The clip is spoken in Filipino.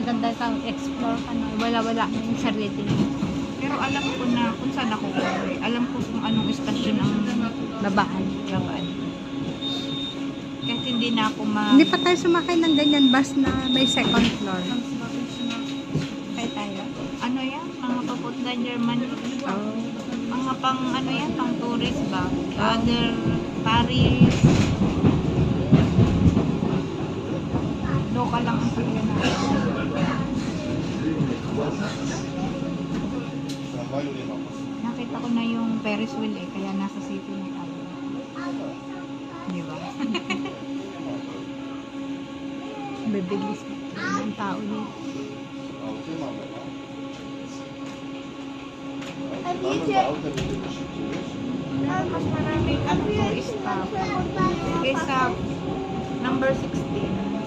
maganda sa explore ka na. Wala-wala na yung sarili mo. Pero alam ko na kung saan ako uuwi. Alam ko kung anong istasyon ang Babaan. labaan. Kahit hindi na ako Hindi pa tayo sumakay ng ganyan bus na may second floor. Kaya tayo. Ano yan? Mga papunta Germany. Oh. Mga pang ano yan? Pang tourist ba? Other Paris. Local lang ang sakyan natin. Nakita ko na yung Ferris wheel eh, kaya nasa city na tayo. Di ba? Bibilis ng tao dito. Mas maraming ano tourist pa kaysa number 16.